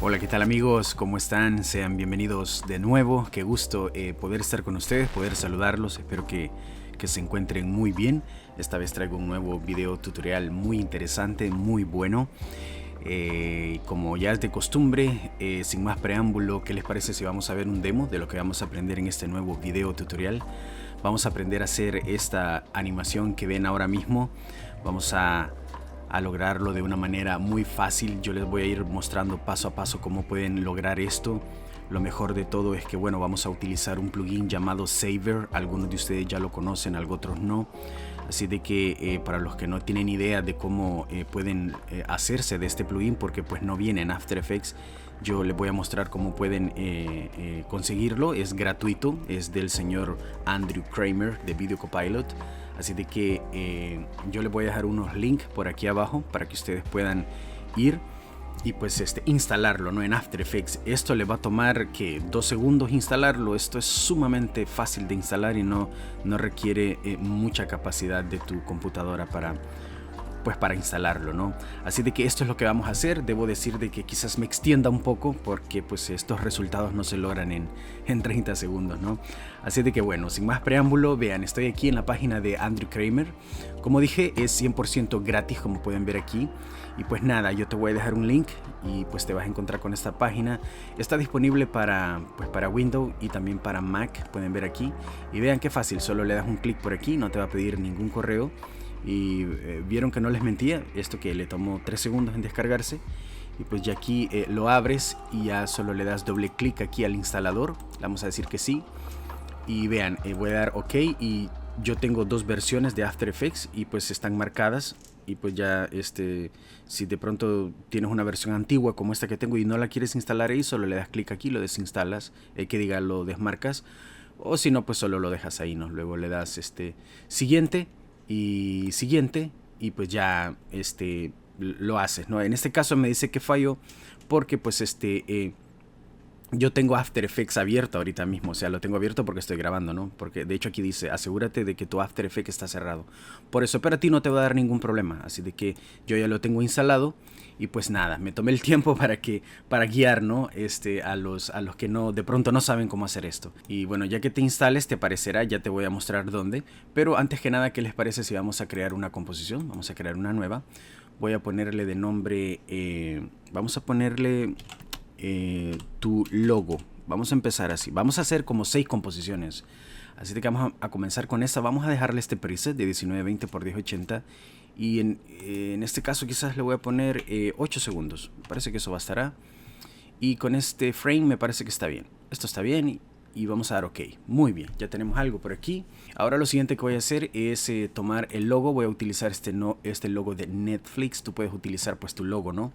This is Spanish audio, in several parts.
Hola, ¿qué tal amigos? ¿Cómo están? Sean bienvenidos de nuevo. Qué gusto poder estar con ustedes, poder saludarlos. Espero que se encuentren muy bien. Esta vez traigo un nuevo video tutorial muy interesante, muy bueno. Como ya es de costumbre, sin más preámbulo, ¿qué les parece si vamos a ver un demo de lo que vamos a aprender en este nuevo video tutorial? Vamos a aprender a hacer esta animación que ven ahora mismo. Vamos a lograrlo de una manera muy fácil. Yo les voy a ir mostrando paso a paso cómo pueden lograr esto. Lo mejor de todo es que bueno, vamos a utilizar un plugin llamado Saver. Algunos de ustedes ya lo conocen, algunos otros no. Así de que para los que no tienen idea de cómo pueden hacerse de este plugin, porque pues no viene en After Effects, yo les voy a mostrar cómo pueden conseguirlo. Es gratuito, es del señor Andrew Kramer de Video Copilot. Así de que yo les voy a dejar unos links por aquí abajo para que ustedes puedan ir y pues instalarlo, ¿no? En After Effects. Esto le va a tomar que 2 segundos instalarlo. Esto es sumamente fácil de instalar y no requiere mucha capacidad de tu computadora para instalarlo, ¿no? Así de que esto es lo que vamos a hacer. Debo decir de que quizás me extienda un poco porque pues estos resultados no se logran en 30 segundos, ¿no? Así de que bueno, sin más preámbulo, vean, estoy aquí en la página de Andrew Kramer. Como dije, es 100% gratis, como pueden ver aquí. Y pues nada, yo te voy a dejar un link y pues te vas a encontrar con esta página. Está disponible para Windows y también para Mac, pueden ver aquí. Y vean qué fácil, solo le das un clic por aquí, no te va a pedir ningún correo. Y vieron que no les mentía, esto que le tomó 3 segundos en descargarse. Y pues ya aquí lo abres y ya solo le das doble clic aquí al instalador. Le vamos a decir que sí. Y vean, voy a dar OK y yo tengo 2 versiones de After Effects y pues están marcadas. Y pues ya si de pronto tienes una versión antigua como esta que tengo y no la quieres instalar ahí, solo le das clic aquí, lo desinstalas, que diga lo desmarcas. O si no, pues solo lo dejas ahí, ¿no? Luego le das siguiente y siguiente y pues ya lo haces, ¿no? En este caso me dice que falló porque pues yo tengo After Effects abierto ahorita mismo, o sea, lo tengo abierto porque estoy grabando, ¿no? Porque de hecho aquí dice, asegúrate de que tu After Effects está cerrado. Por eso, pero a ti no te va a dar ningún problema, así de que yo ya lo tengo instalado y pues nada, me tomé el tiempo para guiar, ¿no? A los que no, de pronto no saben cómo hacer esto. Y bueno, ya que te instales te aparecerá, ya te voy a mostrar dónde. Pero antes que nada, ¿qué les parece si vamos a crear una composición? Vamos a crear una nueva. Voy a ponerle de nombre, vamos a ponerle tu logo. Vamos a empezar así. Vamos a hacer como 6 composiciones. Así que vamos a comenzar con esta. Vamos a dejarle este preset de 1920 por 1080. Y en este caso quizás le voy a poner 8 segundos. Me parece que eso bastará. Y con este frame me parece que está bien. Esto está bien y vamos a dar OK. Muy bien, ya tenemos algo por aquí. Ahora lo siguiente que voy a hacer es tomar el logo. Voy a utilizar este logo de Netflix. Tú puedes utilizar pues tu logo, ¿no?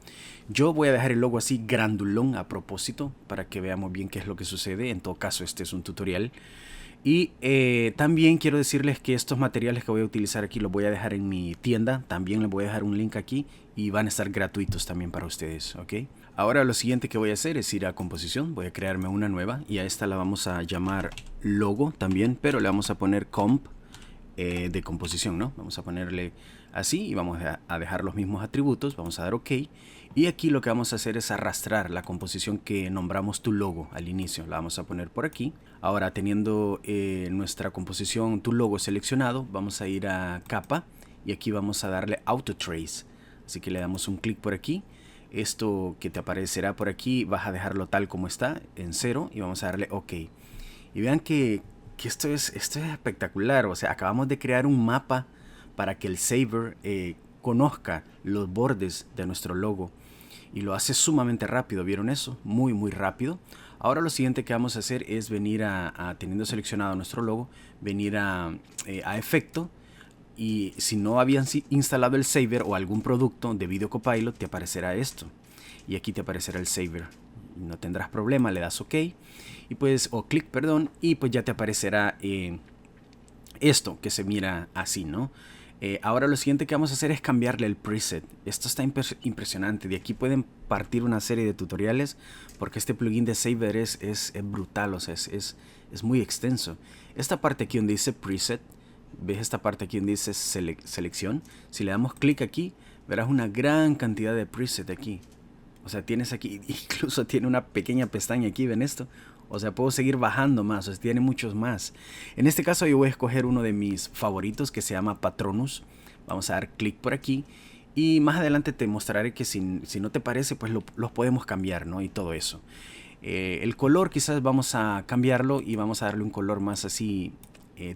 Yo voy a dejar el logo así grandulón a propósito para que veamos bien qué es lo que sucede. En todo caso, este es un tutorial. Y también quiero decirles que estos materiales que voy a utilizar aquí los voy a dejar en mi tienda. También les voy a dejar un link aquí y van a estar gratuitos también para ustedes, ¿ok? Ahora lo siguiente que voy a hacer es ir a composición. Voy a crearme una nueva y a esta la vamos a llamar logo también, pero le vamos a poner comp de composición, ¿no? Vamos a ponerle así y vamos a dejar los mismos atributos. Vamos a dar OK. Y aquí lo que vamos a hacer es arrastrar la composición que nombramos tu logo al inicio. La vamos a poner por aquí. Ahora, teniendo nuestra composición, tu logo seleccionado, vamos a ir a capa y aquí vamos a darle auto trace. Así que le damos un clic por aquí. Esto que te aparecerá por aquí vas a dejarlo tal como está, en 0, y vamos a darle OK. Y vean que esto es espectacular. O sea, acabamos de crear un mapa para que el Saver conozca los bordes de nuestro logo y lo hace sumamente rápido. ¿Vieron eso? Muy muy rápido. Ahora lo siguiente que vamos a hacer es venir teniendo seleccionado nuestro logo, venir a efecto. Y si no habían instalado el Saver o algún producto de Video Copilot, te aparecerá esto. Y aquí te aparecerá el Saver. No tendrás problema, le das OK. Y pues, o clic, perdón. Y pues ya te aparecerá esto que se mira así, ¿no? Ahora lo siguiente que vamos a hacer es cambiarle el preset. Esto está impresionante. De aquí pueden partir una serie de tutoriales porque este plugin de Saver es brutal, o sea, es muy extenso. Esta parte aquí donde dice preset, ves esta parte aquí donde dice selección. Si le damos clic aquí, verás una gran cantidad de preset aquí. O sea, tienes aquí, incluso tiene una pequeña pestaña aquí, ¿ven esto? O sea, puedo seguir bajando más, o sea, tiene muchos más. En este caso yo voy a escoger uno de mis favoritos que se llama Patronus. Vamos a dar clic por aquí. Y más adelante te mostraré que si no te parece, pues los podemos cambiar, ¿no? Y todo eso. El color quizás vamos a cambiarlo y vamos a darle un color más así,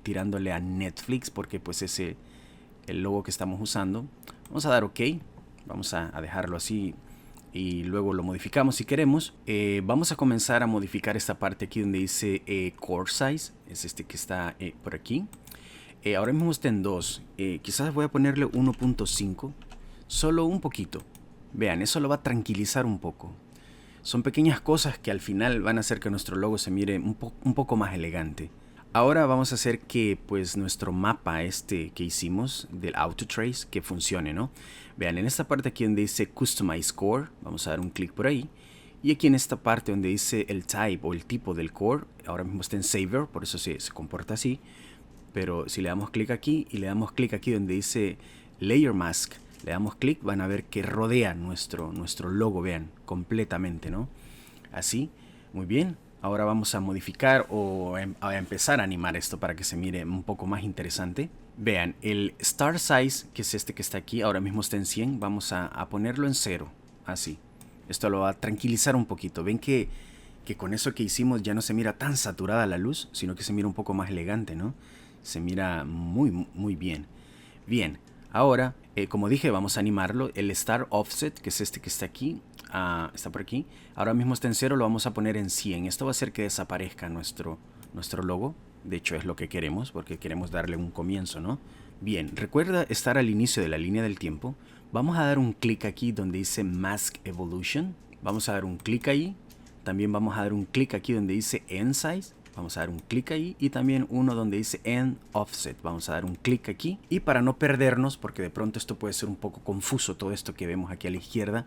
tirándole a Netflix, porque pues es el logo que estamos usando. Vamos a dar OK. Vamos a dejarlo así y luego lo modificamos si queremos. Vamos a comenzar a modificar esta parte aquí donde dice Core Size. Es este que está por aquí. Ahora mismo está en 2. Quizás voy a ponerle 1.5. Solo un poquito. Vean, eso lo va a tranquilizar un poco. Son pequeñas cosas que al final van a hacer que nuestro logo se mire un poco más elegante. Ahora vamos a hacer que pues nuestro mapa que hicimos del Autotrace que funcione, ¿no? Vean, en esta parte aquí donde dice Customize Core, vamos a dar un clic por ahí. Y aquí en esta parte donde dice el type o el tipo del core, ahora mismo está en Saver, por eso se comporta así. Pero si le damos clic aquí y le damos clic aquí donde dice Layer Mask, le damos clic, van a ver que rodea nuestro logo, vean, completamente, ¿no? Así, muy bien. Ahora vamos a modificar o a empezar a animar esto para que se mire un poco más interesante. Vean, el Star Size, que es este que está aquí, ahora mismo está en 100. Vamos a ponerlo en 0, así. Esto lo va a tranquilizar un poquito. Ven que con eso que hicimos ya no se mira tan saturada la luz, sino que se mira un poco más elegante, ¿no? Se mira muy bien. Bien, ahora, como dije, vamos a animarlo. El Star Offset, que es este que está aquí, está por aquí. Ahora mismo está en 0, lo vamos a poner en 100. Esto va a hacer que desaparezca nuestro logo. De hecho, es lo que queremos, porque queremos darle un comienzo, ¿no? Bien, recuerda estar al inicio de la línea del tiempo. Vamos a dar un clic aquí donde dice Mask Evolution. Vamos a dar un clic ahí. También vamos a dar un clic aquí donde dice End Size. Vamos a dar un clic ahí y también uno donde dice End Offset. Vamos a dar un clic aquí. Y para no perdernos, porque de pronto esto puede ser un poco confuso, todo esto que vemos aquí a la izquierda,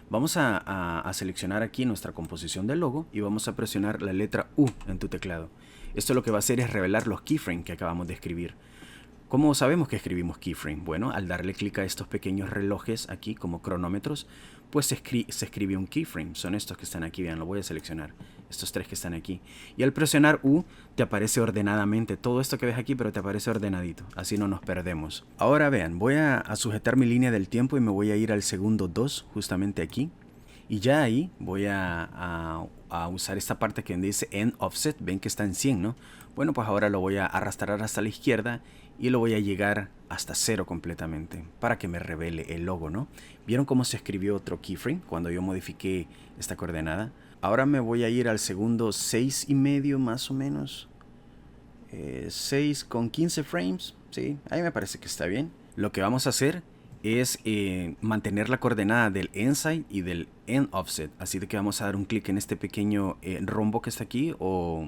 vamos a seleccionar aquí nuestra composición del logo y vamos a presionar la letra U en tu teclado. Esto lo que va a hacer es revelar los keyframes que acabamos de escribir. ¿Cómo sabemos que escribimos keyframe? Bueno, al darle clic a estos pequeños relojes aquí como cronómetros, pues se escribe un keyframe. Son estos que están aquí, vean, lo voy a seleccionar. Estos 3 que están aquí. Y al presionar U, te aparece ordenadamente todo esto que ves aquí, pero te aparece ordenadito. Así no nos perdemos. Ahora vean, voy a sujetar mi línea del tiempo y me voy a ir al segundo 2, justamente aquí. Y ya ahí voy a usar esta parte que dice End Offset. Ven que está en 100, ¿no? Bueno, pues ahora lo voy a arrastrar hasta la izquierda y lo voy a llegar hasta 0 completamente para que me revele el logo, ¿no? ¿Vieron cómo se escribió otro keyframe cuando yo modifiqué esta coordenada? Ahora me voy a ir al segundo 6,5 más o menos. 6 con 15 frames. Sí, ahí me parece que está bien. Lo que vamos a hacer es mantener la coordenada del End Size y del End Offset. Así de que vamos a dar un clic en este pequeño rombo que está aquí, o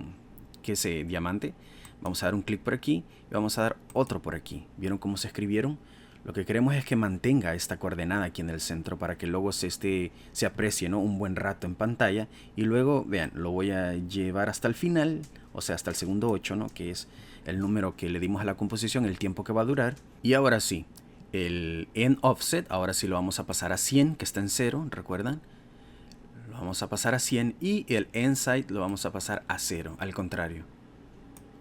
que es diamante. Vamos a dar un clic por aquí y vamos a dar otro por aquí. ¿Vieron cómo se escribieron? Lo que queremos es que mantenga esta coordenada aquí en el centro para que luego se aprecie, ¿no? Un buen rato en pantalla. Y luego, vean, lo voy a llevar hasta el final, o sea, hasta el segundo 8, ¿no? Que es el número que le dimos a la composición, el tiempo que va a durar. Y ahora sí, el End Offset, ahora sí lo vamos a pasar a 100, que está en 0, ¿recuerdan? Lo vamos a pasar a 100 y el End Size lo vamos a pasar a 0, al contrario.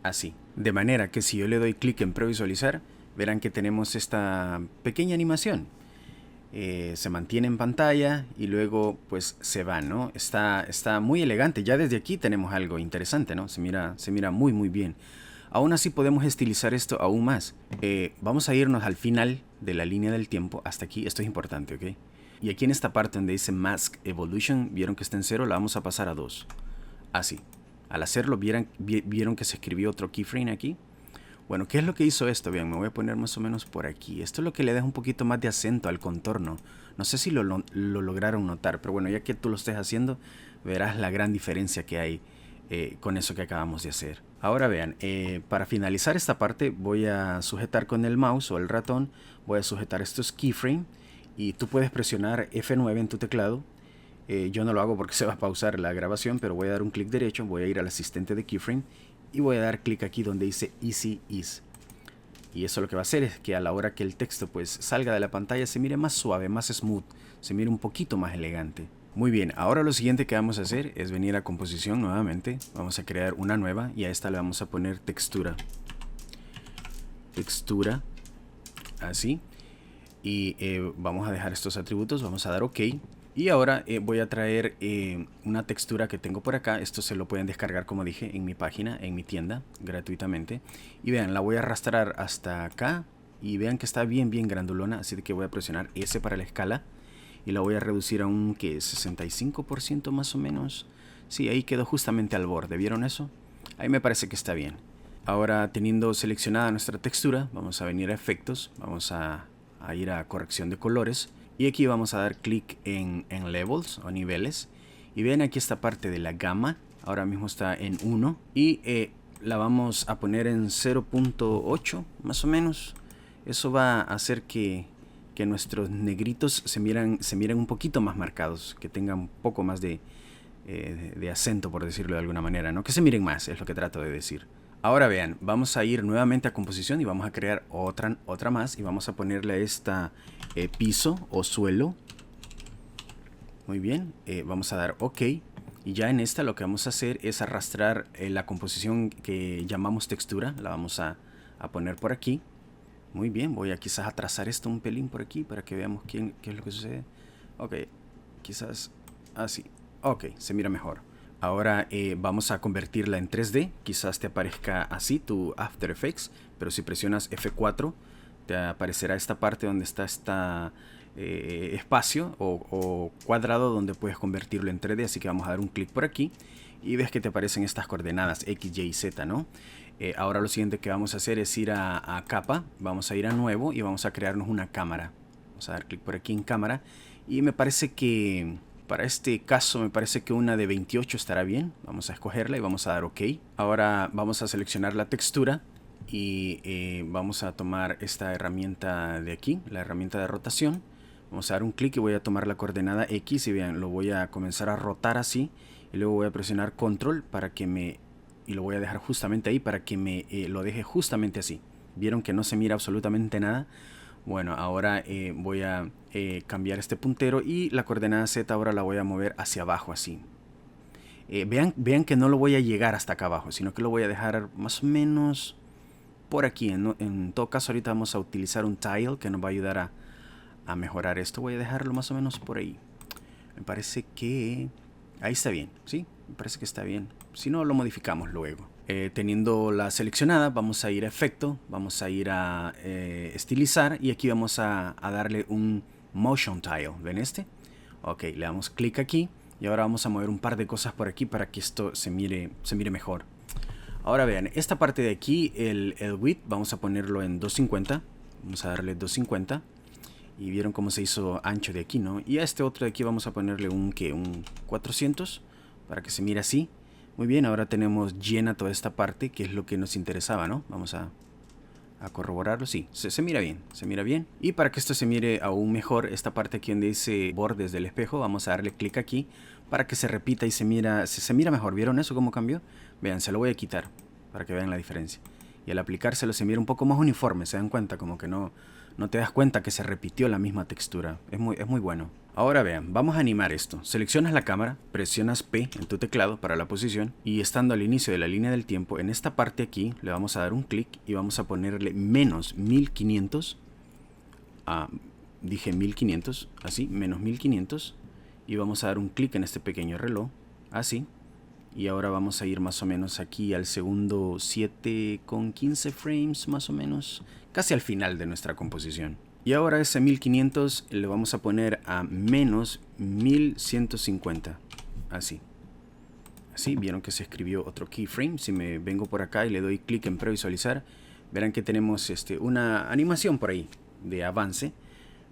Así. De manera que si yo le doy clic en previsualizar, verán que tenemos esta pequeña animación. Se mantiene en pantalla y luego pues se va, ¿no? Está muy elegante. Ya desde aquí tenemos algo interesante, ¿no? Se mira muy bien. Aún así podemos estilizar esto aún más. Vamos a irnos al final de la línea del tiempo. Hasta aquí, esto es importante, ¿ok? Y aquí en esta parte donde dice Mask Evolution, vieron que está en 0, la vamos a pasar a 2. Así. Al hacerlo, vieron que se escribió otro keyframe aquí. Bueno, ¿qué es lo que hizo esto? Bien, me voy a poner más o menos por aquí. Esto es lo que le da un poquito más de acento al contorno. No sé si lo lograron notar, pero bueno, ya que tú lo estés haciendo, verás la gran diferencia que hay con eso que acabamos de hacer. Ahora vean, para finalizar esta parte voy a sujetar con el mouse o el ratón, voy a sujetar estos keyframes y tú puedes presionar F9 en tu teclado. Yo no lo hago porque se va a pausar la grabación, pero voy a dar un clic derecho, voy a ir al asistente de keyframe y voy a dar clic aquí donde dice Easy Ease. Y eso lo que va a hacer es que a la hora que el texto pues salga de la pantalla se mire más suave, más smooth, se mire un poquito más elegante. Muy bien, ahora lo siguiente que vamos a hacer es venir a composición nuevamente. Vamos a crear una nueva y a esta le vamos a poner textura. Textura, así. Y vamos a dejar estos atributos, vamos a dar OK. Y ahora voy a traer una textura que tengo por acá. Esto se lo pueden descargar, como dije, en mi página, en mi tienda, gratuitamente. Y vean, la voy a arrastrar hasta acá. Y vean que está bien grandulona, así que voy a presionar S para la escala. Y la voy a reducir a un, ¿qué? 65% más o menos. Sí, ahí quedó justamente al borde, ¿vieron eso? Ahí me parece que está bien. Ahora, teniendo seleccionada nuestra textura, vamos a venir a efectos, vamos a ir a corrección de colores. Y aquí vamos a dar clic en levels o niveles. Y ven aquí esta parte de la gama, ahora mismo está en 1. Y la vamos a poner en 0.8 más o menos. Eso va a hacer que nuestros negritos se miren un poquito más marcados, que tengan un poco más de acento, por decirlo de alguna manera, ¿no? Que se miren más, es lo que trato de decir. Ahora vean, vamos a ir nuevamente a composición y vamos a crear otra más y vamos a ponerle esta piso o suelo. Muy bien, vamos a dar OK. Y ya en esta lo que vamos a hacer es arrastrar la composición que llamamos textura, la vamos a poner por aquí. Muy bien, voy a quizás a trazar esto un pelín por aquí para que veamos qué es lo que sucede. Ok, quizás así. Ok, se mira mejor. Ahora vamos a convertirla en 3D. Quizás te aparezca así tu After Effects, pero si presionas F4 te aparecerá esta parte donde está espacio o cuadrado donde puedes convertirlo en 3D. Así que vamos a dar un clic por aquí y ves que te aparecen estas coordenadas X, Y, Z, ¿no? Ahora lo siguiente que vamos a hacer es ir a capa, vamos a ir a nuevo y vamos a crearnos una cámara. Vamos a dar clic por aquí en cámara y me parece que para este caso me parece que una de 28 estará bien. Vamos a escogerla y vamos a dar OK. Ahora vamos a seleccionar la textura y vamos a tomar esta herramienta de aquí, la herramienta de rotación. Vamos a dar un clic y voy a tomar la coordenada X y vean, lo voy a comenzar a rotar así y luego voy a presionar control para que y lo voy a dejar justamente ahí para que me lo deje justamente así. ¿Vieron que no se mira absolutamente nada? Bueno, ahora voy a cambiar este puntero y la coordenada Z ahora la voy a mover hacia abajo así. Vean que no lo voy a llegar hasta acá abajo, sino que lo voy a dejar más o menos por aquí. En todo caso ahorita vamos a utilizar un tile que nos va a ayudar a mejorar esto. Voy a dejarlo más o menos por ahí. Me parece que ahí está bien, ¿sí? Me parece que está bien. Si no, lo modificamos luego. Teniendo la seleccionada, vamos a ir a efecto, vamos a ir a estilizar y aquí vamos a darle un motion tile. ¿Ven este? Ok, le damos clic aquí y ahora vamos a mover un par de cosas por aquí para que esto se mire mejor. Ahora vean, esta parte de aquí, el width, vamos a ponerlo en 250. Vamos a darle 250. Y vieron cómo se hizo ancho de aquí, ¿no? Y a este otro de aquí vamos a ponerle un 400 para que se mire así. Muy bien, ahora tenemos llena toda esta parte, que es lo que nos interesaba, ¿no? Vamos a corroborarlo. Sí, se mira bien, se mira bien. Y para que esto se mire aún mejor, esta parte aquí donde dice bordes del espejo, vamos a darle clic aquí para que se repita y se mira mejor. ¿Vieron eso cómo cambió? Vean, se lo voy a quitar para que vean la diferencia. Y al aplicárselo se mira un poco más uniforme, ¿se dan cuenta? Como que no te das cuenta que se repitió la misma textura. Es muy bueno. Ahora vean, vamos a animar esto. Seleccionas la cámara, presionas P en tu teclado para la posición y estando al inicio de la línea del tiempo, en esta parte aquí le vamos a dar un clic y vamos a ponerle menos 1500. Dije 1500, así, menos 1500. Y vamos a dar un clic en este pequeño reloj, así. Y ahora vamos a ir más o menos aquí al segundo 7,15 frames más o menos, casi al final de nuestra composición. Y ahora ese 1500 le vamos a poner a menos 1150, así. Así, vieron que se escribió otro keyframe. Si me vengo por acá y le doy clic en previsualizar, verán que tenemos una animación por ahí de avance.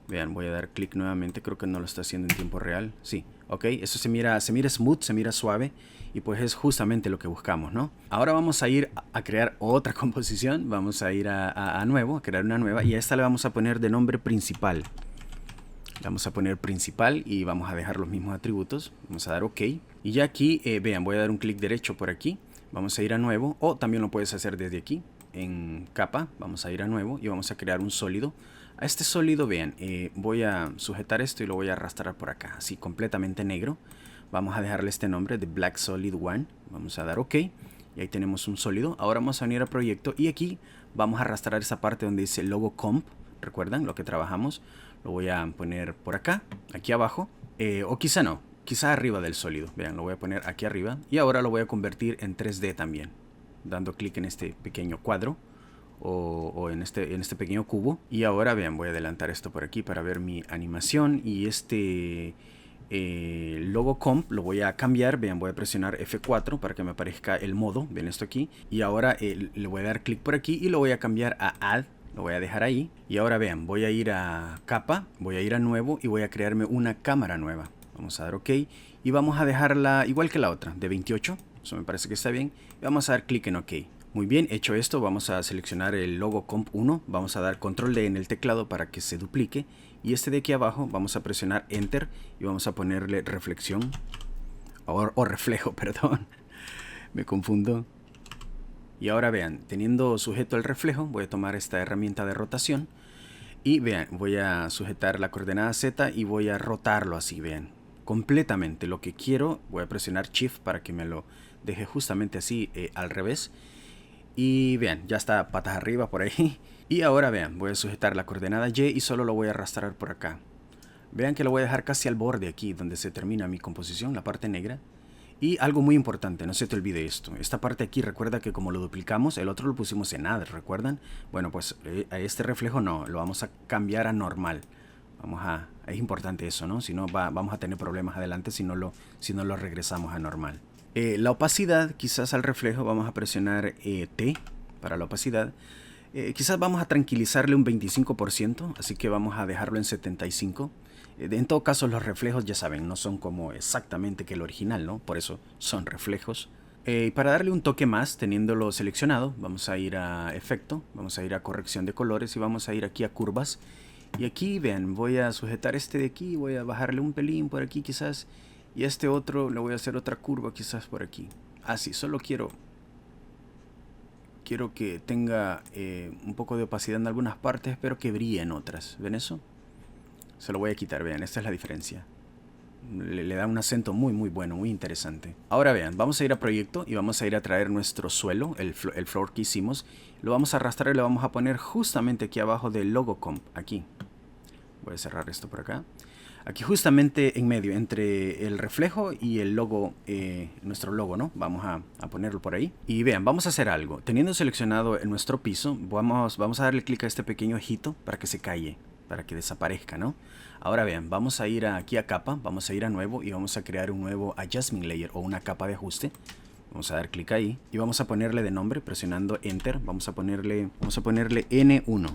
Vean, voy a dar clic nuevamente, creo que no lo está haciendo en tiempo real. Sí, ok, eso se mira smooth, se mira suave. Y pues es justamente lo que buscamos, ¿no? Ahora vamos a ir a crear otra composición. Vamos a ir a nuevo, a crear una nueva. Y a esta le vamos a poner de nombre principal. Le vamos a poner principal y vamos a dejar los mismos atributos. Vamos a dar OK. Y ya aquí, vean, voy a dar un clic derecho por aquí. Vamos a ir a nuevo. O también lo puedes hacer desde aquí. En capa, vamos a ir a nuevo y vamos a crear un sólido. A este sólido, vean, voy a sujetar esto y lo voy a arrastrar por acá, así completamente negro. Vamos a dejarle este nombre de Black Solid One. Vamos a dar OK. Y ahí tenemos un sólido. Ahora vamos a venir a proyecto y aquí vamos a arrastrar esa parte donde dice logo comp. ¿Recuerdan lo que trabajamos? Lo voy a poner por acá, aquí abajo. O quizá no, quizá arriba del sólido. Vean, lo voy a poner aquí arriba. Y ahora lo voy a convertir en 3D también, dando clic en este pequeño cuadro. O en este pequeño cubo. Y ahora vean, voy a adelantar esto por aquí para ver mi animación. Y este logo comp lo voy a cambiar. Vean, voy a presionar F4 para que me aparezca el modo. Ven esto aquí. Y ahora le voy a dar clic por aquí y lo voy a cambiar a add. Lo voy a dejar ahí. Y ahora vean, voy a ir a capa, voy a ir a nuevo y voy a crearme una cámara nueva. Vamos a dar OK. Y vamos a dejarla igual que la otra, de 28. Eso me parece que está bien. Y vamos a dar clic en OK. Muy bien, hecho esto, vamos a seleccionar el logo comp 1. Vamos a dar control D en el teclado para que se duplique. Y este de aquí abajo vamos a presionar Enter y vamos a ponerle reflexión. O reflejo, perdón. Me confundo. Y ahora vean, teniendo sujeto el reflejo, voy a tomar esta herramienta de rotación. Y vean, voy a sujetar la coordenada Z y voy a rotarlo así, vean. Completamente lo que quiero, voy a presionar Shift para que me lo deje justamente así al revés. Y vean, ya está patas arriba por ahí. Y ahora vean, voy a sujetar la coordenada Y y solo lo voy a arrastrar por acá. Vean que lo voy a dejar casi al borde aquí, donde se termina mi composición, la parte negra. Y algo muy importante, no se te olvide esto. Esta parte aquí, recuerda que como lo duplicamos, el otro lo pusimos en Add, ¿recuerdan? Bueno, pues a este reflejo no, lo vamos a cambiar a normal. Es importante eso, ¿no? Si no, vamos a tener problemas adelante si no lo regresamos a normal. La opacidad, quizás al reflejo vamos a presionar T para la opacidad. Quizás vamos a tranquilizarle un 25%, así que vamos a dejarlo en 75%. En todo caso, los reflejos, ya saben, no son como exactamente que el original, ¿no? Por eso son reflejos. Para darle un toque más, teniéndolo seleccionado, vamos a ir a efecto, vamos a ir a corrección de colores y vamos a ir aquí a curvas. Y aquí, vean, voy a sujetar este de aquí, voy a bajarle un pelín por aquí quizás. Y este otro le voy a hacer otra curva quizás por aquí. Así, solo quiero que tenga un poco de opacidad en algunas partes, pero que brille en otras. ¿Ven eso? Se lo voy a quitar, vean, esta es la diferencia. Le da un acento muy bueno, muy interesante. Ahora vean, vamos a ir a proyecto y vamos a ir a traer nuestro suelo, el floor que hicimos. Lo vamos a arrastrar y lo vamos a poner justamente aquí abajo del logo comp, aquí. Voy a cerrar esto por acá. Aquí justamente en medio, entre el reflejo y el logo, nuestro logo, ¿no? Vamos a ponerlo por ahí. Y vean, vamos a hacer algo. Teniendo seleccionado en nuestro piso, vamos a darle clic a este pequeño ojito para que se calle, para que desaparezca, ¿no? Ahora vean, vamos a ir aquí a capa, vamos a ir a nuevo y vamos a crear un nuevo adjustment layer o una capa de ajuste. Vamos a dar clic ahí y vamos a ponerle de nombre presionando Enter. Vamos a ponerle N1.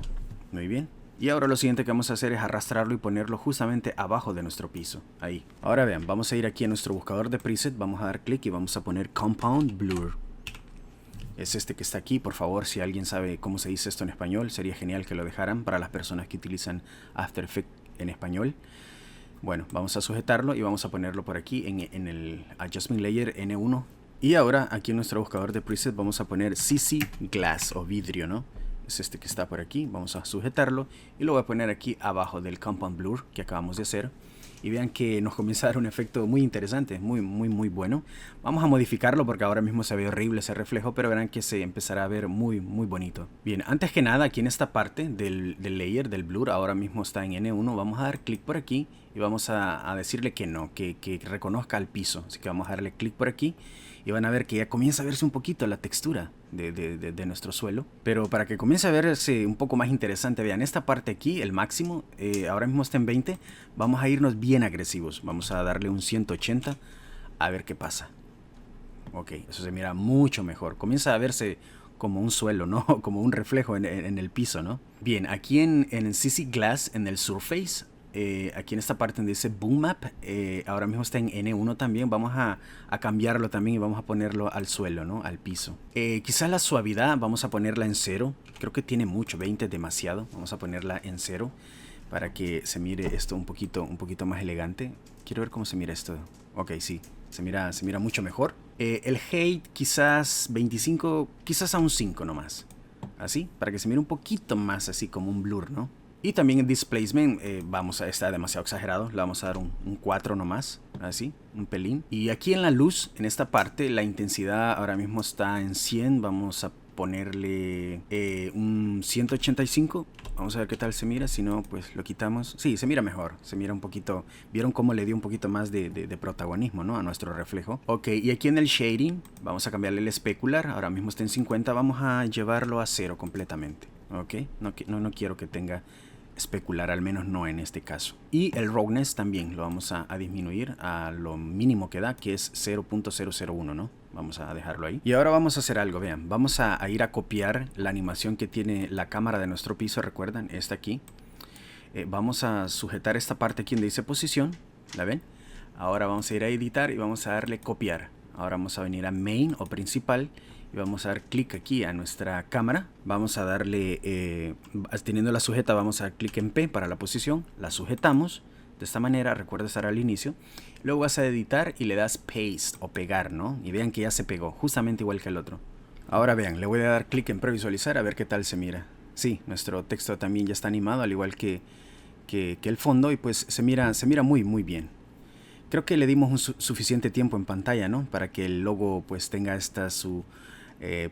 Muy bien. Y ahora lo siguiente que vamos a hacer es arrastrarlo y ponerlo justamente abajo de nuestro piso. Ahí. Ahora vean, vamos a ir aquí a nuestro buscador de preset, vamos a dar clic y vamos a poner Compound Blur. Es este que está aquí. Por favor, si alguien sabe cómo se dice esto en español, sería genial que lo dejaran para las personas que utilizan After Effects en español. Bueno, vamos a sujetarlo y vamos a ponerlo por aquí en el Adjustment Layer N1. Y ahora aquí en nuestro buscador de preset vamos a poner CC Glass o vidrio, ¿no? Es este que está por aquí. Vamos a sujetarlo y lo voy a poner aquí abajo del Compound Blur que acabamos de hacer. Y vean que nos comienza a dar un efecto muy interesante, muy bueno. Vamos a modificarlo porque ahora mismo se ve horrible ese reflejo, pero verán que se empezará a ver muy bonito. Bien, antes que nada, aquí en esta parte del layer, del blur, ahora mismo está en N1, vamos a dar clic por aquí y vamos a decirle que no, que reconozca el piso. Así que vamos a darle clic por aquí y van a ver que ya comienza a verse un poquito la textura de nuestro suelo. Pero para que comience a verse un poco más interesante, vean, esta parte aquí, el máximo, ahora mismo está en 20. Vamos a irnos bien agresivos. Vamos a darle un 180 a ver qué pasa. Ok, eso se mira mucho mejor. Comienza a verse como un suelo, ¿no? Como un reflejo en el piso, ¿no? Bien, aquí en CC Glass, en el Surface, aquí en esta parte donde dice Boom Map, ahora mismo está en N1 también. Vamos a cambiarlo también y vamos a ponerlo al suelo, ¿no? Al piso. Quizás la suavidad vamos a ponerla en 0. Creo que tiene mucho, 20 es demasiado. Vamos a ponerla en 0 para que se mire esto un poquito más elegante. Quiero ver cómo se mira esto. Ok, sí, se mira mucho mejor. El height quizás 25, quizás a un 5 nomás. Así, para que se mire un poquito más así como un blur, ¿no? Y también el displacement, está demasiado exagerado, le vamos a dar un 4 nomás, así, un pelín. Y aquí en la luz, en esta parte, la intensidad ahora mismo está en 100, vamos a ponerle un 185. Vamos a ver qué tal se mira, si no pues lo quitamos. Sí, se mira mejor, se mira un poquito. ¿Vieron cómo le dio un poquito más de protagonismo, ¿no? A nuestro reflejo. Ok, y aquí en el shading vamos a cambiarle el especular. Ahora mismo está en 50, vamos a llevarlo a 0 completamente. Ok, no quiero que tenga especular, al menos no en este caso. Y el roughness también lo vamos a disminuir a lo mínimo que da, que es 0.001, ¿no? Vamos a dejarlo ahí. Y ahora vamos a hacer algo, vean. Vamos a ir a copiar la animación que tiene la cámara de nuestro piso, recuerdan, esta aquí. Vamos a sujetar esta parte aquí donde dice posición, ¿la ven? Ahora vamos a ir a editar y vamos a darle copiar. Ahora vamos a venir a main o principal y vamos a dar clic aquí a nuestra cámara. Vamos a darle, teniéndola sujeta, vamos a dar clic en P para la posición. La sujetamos de esta manera, recuerda estar al inicio. Luego vas a editar y le das paste o pegar, ¿no? Y vean que ya se pegó, justamente igual que el otro. Ahora vean, le voy a dar clic en previsualizar a ver qué tal se mira. Sí, nuestro texto también ya está animado, al igual que el fondo, y pues se mira muy bien. Creo que le dimos un suficiente tiempo en pantalla, ¿no? Para que el logo pues tenga su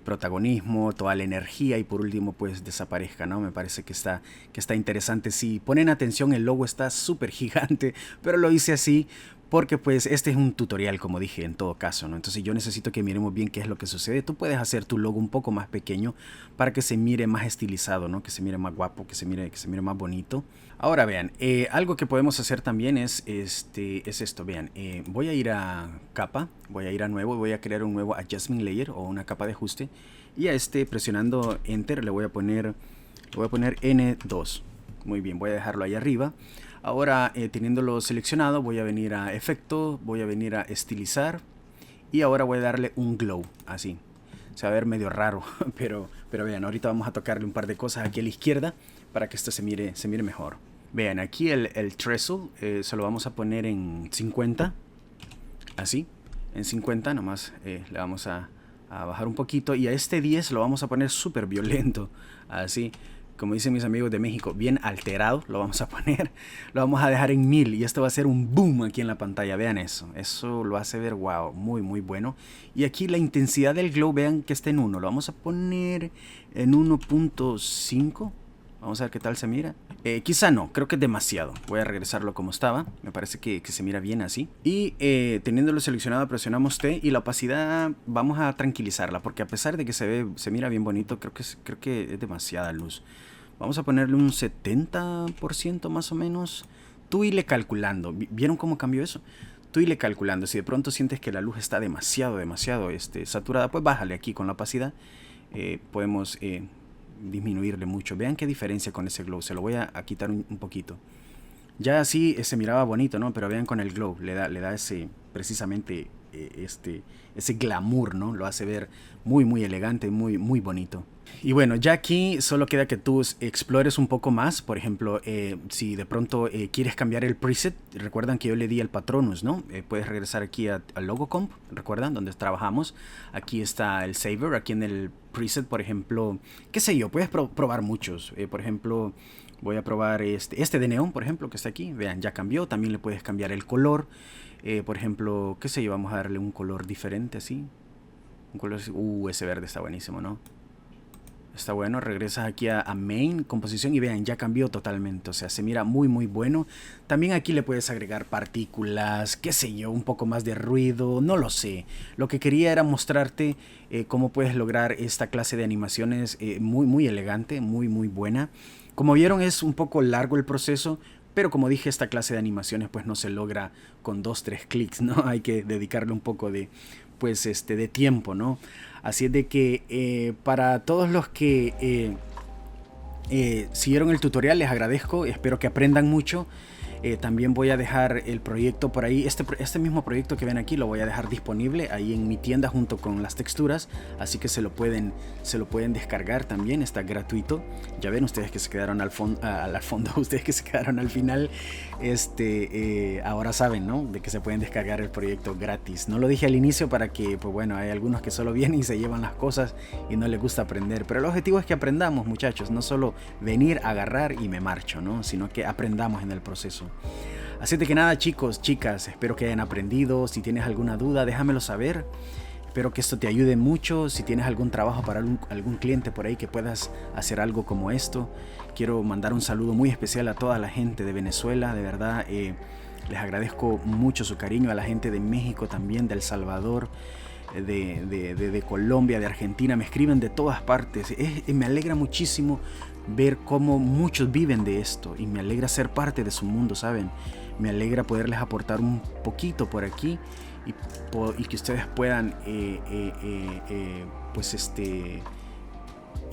protagonismo, toda la energía, y por último pues desaparezca, ¿no? Me parece que está interesante. Si ponen atención, el logo está súper gigante, pero lo hice así porque pues este es un tutorial, como dije, en todo caso, ¿no? Entonces yo necesito que miremos bien qué es lo que sucede. Tú puedes hacer tu logo un poco más pequeño para que se mire más estilizado, ¿no? Que se mire más guapo, que se mire más bonito. Ahora vean, algo que podemos hacer también es esto, vean, voy a ir a capa, voy a ir a nuevo, voy a crear un nuevo adjustment layer o una capa de ajuste, y a presionando enter le voy a poner N2. Muy bien, voy a dejarlo ahí arriba. Ahora, teniéndolo seleccionado, voy a venir a efecto, voy a venir a estilizar, y ahora voy a darle un glow, así. Se va a ver medio raro, pero vean, ahorita vamos a tocarle un par de cosas aquí a la izquierda para que esto se mire mejor. Vean, aquí el trestle se lo vamos a poner en 50, así, en 50 nomás. Le vamos a bajar un poquito, y a 10 lo vamos a poner súper violento, así. Como dicen mis amigos de México, bien alterado lo vamos a poner. Lo vamos a dejar en 1000 y esto va a ser un boom aquí en la pantalla. Vean eso. Eso lo hace ver wow, muy bueno. Y aquí la intensidad del glow, vean que está en 1. Lo vamos a poner en 1.5. Vamos a ver qué tal se mira. Quizá no, creo que es demasiado. Voy a regresarlo como estaba. Me parece que se mira bien así. Y teniéndolo seleccionado, presionamos T, y la opacidad vamos a tranquilizarla, porque a pesar de que se mira bien bonito, creo que es demasiada luz. Vamos a ponerle un 70% más o menos. Tú irle calculando. ¿Vieron cómo cambió eso? Tú irle calculando. Si de pronto sientes que la luz está demasiado saturada, pues bájale aquí con la opacidad. Podemos disminuirle mucho. Vean qué diferencia con ese glow. Se lo voy a quitar un poquito. Ya así se miraba bonito, ¿no? Pero vean con el glow. Le da precisamente ese glamour, ¿no? Lo hace ver muy elegante, muy bonito. Y bueno, ya aquí solo queda que tú explores un poco más. Por ejemplo, si de pronto quieres cambiar el preset, recuerdan que yo le di el Patronus, ¿no? Puedes regresar aquí al Logo Comp, ¿recuerdan? Donde trabajamos. Aquí está el Saver, aquí en el preset, por ejemplo, qué sé yo, puedes probar muchos. Por ejemplo, voy a probar este de neón, por ejemplo, que está aquí. Vean, ya cambió. También le puedes cambiar el color. Por ejemplo, qué sé yo, vamos a darle un color diferente así. Un color así. Ese verde está buenísimo, ¿no? Está bueno. Regresas aquí a Main, composición, y vean, ya cambió totalmente. O sea, se mira muy bueno. También aquí le puedes agregar partículas, qué sé yo, un poco más de ruido, no lo sé. Lo que quería era mostrarte cómo puedes lograr esta clase de animaciones muy elegante, muy buena. Como vieron, es un poco largo el proceso, pero como dije, esta clase de animaciones pues no se logra con 2-3 clics, ¿no? Hay que dedicarle un poco de tiempo, ¿no? Así es de que para todos los que siguieron el tutorial, les agradezco, espero que aprendan mucho. También voy a dejar el proyecto por ahí. Este mismo proyecto que ven aquí lo voy a dejar disponible ahí en mi tienda junto con las texturas, así que se lo pueden descargar también, está gratuito. Ya ven ustedes que se quedaron al fondo, ustedes que se quedaron al final, ahora saben, ¿no? De que se pueden descargar el proyecto gratis. No lo dije al inicio para que, pues bueno, hay algunos que solo vienen y se llevan las cosas y no les gusta aprender, pero el objetivo es que aprendamos, muchachos, no solo venir, agarrar y me marcho, ¿no? Sino que aprendamos en el proceso. Así de que nada, chicos, chicas, espero que hayan aprendido. Si tienes alguna duda, déjamelo saber. Espero que esto te ayude mucho. Si tienes algún trabajo para algún cliente por ahí que puedas hacer algo como esto, quiero mandar un saludo muy especial a toda la gente de Venezuela. De verdad, les agradezco mucho su cariño. A la gente de México también, de El Salvador, de Colombia, de Argentina. Me escriben de todas partes. Me alegra muchísimo ver cómo muchos viven de esto y me alegra ser parte de su mundo, ¿saben? Me alegra poderles aportar un poquito por aquí y que ustedes puedan y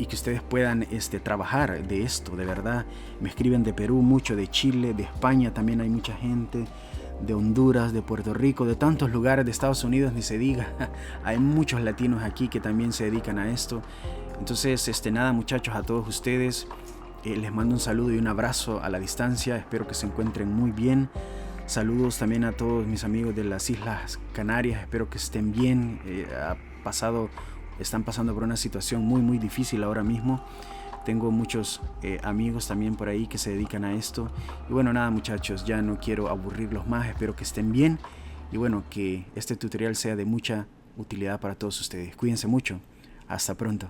que ustedes puedan trabajar de esto, de verdad. Me escriben de Perú mucho, de Chile, de España también hay mucha gente, de Honduras, de Puerto Rico, de tantos lugares, de Estados Unidos ni se diga. Hay muchos latinos aquí que también se dedican a esto. Entonces, nada, muchachos, a todos ustedes les mando un saludo y un abrazo a la distancia. Espero que se encuentren muy bien. Saludos también a todos mis amigos de las Islas Canarias. Espero que estén bien. Están pasando por una situación muy muy difícil ahora mismo. Tengo muchos amigos también por ahí que se dedican a esto. Y bueno, nada, muchachos, ya no quiero aburrirlos más. Espero que estén bien. Y bueno, que este tutorial sea de mucha utilidad para todos ustedes. Cuídense mucho. Hasta pronto.